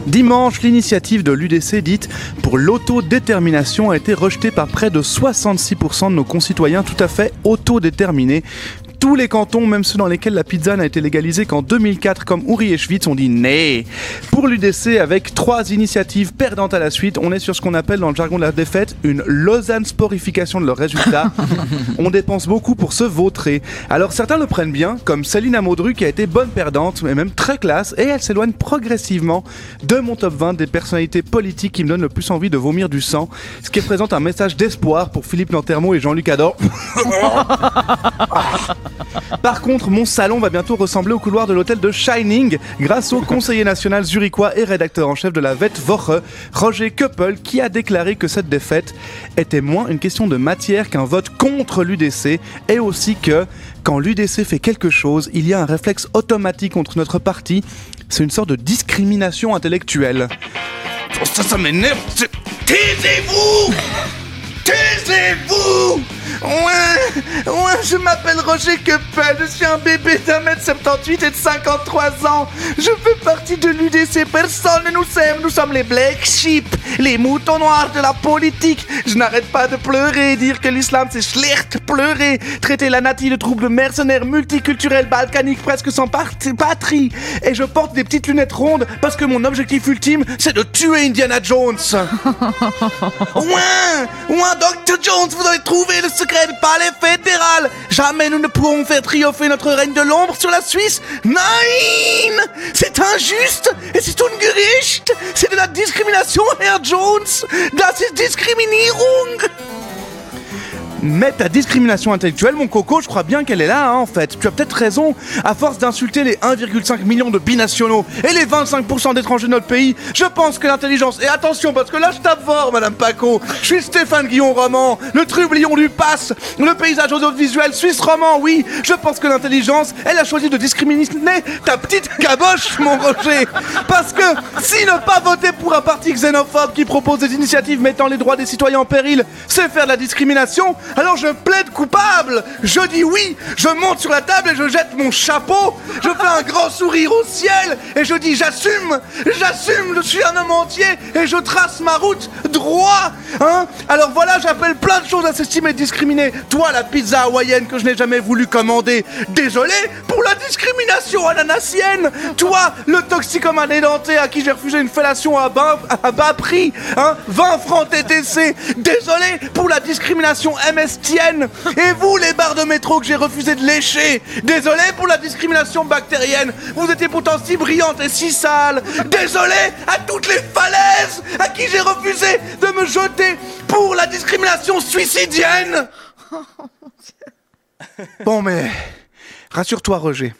Dimanche, l'initiative de l'UDC dite pour l'autodétermination a été rejetée par près de 66% de nos concitoyens tout à fait autodéterminés. Tous les cantons, même ceux dans lesquels la pizza n'a été légalisée qu'en 2004 comme Uri et Schwytz, ont dit né. Pour l'UDC, avec 3 initiatives perdantes à la suite, on est sur ce qu'on appelle dans le jargon de la défaite une Lausanne-sporification de leurs résultats. On dépense beaucoup pour se vautrer. Alors certains le prennent bien, comme Céline Amodru qui a été bonne perdante, mais même très classe, et elle s'éloigne progressivement de mon top 20 des personnalités politiques qui me donnent le plus envie de vomir du sang, ce qui représente un message d'espoir pour Philippe Lantermeau et Jean-Luc Ador. Par contre, mon salon va bientôt ressembler au couloir de l'hôtel de Shining grâce au conseiller national zurichois et rédacteur en chef de la Wettwoche, Roger Köppel, qui a déclaré que cette défaite était moins une question de matière qu'un vote contre l'UDC et aussi que, quand l'UDC fait quelque chose, il y a un réflexe automatique contre notre parti. C'est une sorte de discrimination intellectuelle. Oh, ça m'énerve. Taisez-vous! Taisez-vous! Ouais, je m'appelle Roger Köppel, je suis un bébé d'1m78 et de 53 ans. Je fais partie de l'UDC, personne ne nous aime, nous sommes les black sheep, les moutons noirs de la politique. Je n'arrête pas de pleurer, dire que l'islam c'est schlecht, pleurer, traiter la Nati de trouble mercenaire multiculturel balkanique presque sans patrie. Et je porte des petites lunettes rondes parce que mon objectif ultime c'est de tuer Indiana Jones. Ouais, Dr. Jones, vous avez trouvé le secret du palais fédéral. Jamais nous ne pourrons faire triompher notre règne de l'ombre sur la Suisse. Nein! C'est injuste et c'est ungerecht. C'est de la discrimination, Herr Jones. Das ist Diskriminierung. Mais ta discrimination intellectuelle, mon coco, je crois bien qu'elle est là, hein, en fait. Tu as peut-être raison. À force d'insulter les 1,5 million de binationaux et les 25% d'étrangers de notre pays, je pense que l'intelligence... Et attention, parce que là, je tape fort, Madame Paco. Je suis Stéphane Guillon-Roman, le trublion du pass, le paysage audiovisuel suisse roman, oui. Je pense que l'intelligence, elle a choisi de discriminer ta petite caboche, mon Roger. Parce que si ne pas voter pour un parti xénophobe qui propose des initiatives mettant les droits des citoyens en péril, c'est faire de la discrimination, alors je plaide coupable. Je dis oui, je monte sur la table et je jette mon chapeau. Je fais un grand sourire au ciel et je dis j'assume, je suis un homme entier et je trace ma route droit. Hein? Alors voilà, j'appelle plein de choses à s'estimer discriminé. Toi, la pizza hawaïenne que je n'ai jamais voulu commander, désolé pour la discrimination ananassienne. Toi, le toxicomane édenté à qui j'ai refusé une fellation à bas prix, hein? 20 francs TTC, désolé pour la discrimination MSTN. Et vous, les barres de métro que j'ai refusé de lécher, désolé pour la discrimination bactérienne. Vous étiez pourtant si brillante et si sale. Désolé à toutes les falaises à qui j'ai refusé de me jeter pour la discrimination suicidienne. Bon, mais rassure-toi, Roger.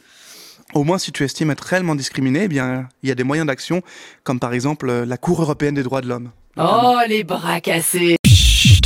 Au moins, si tu estimes être réellement discriminé, eh bien, il y a des moyens d'action, comme par exemple la Cour européenne des droits de l'homme. Oh, les bras cassés. Chut,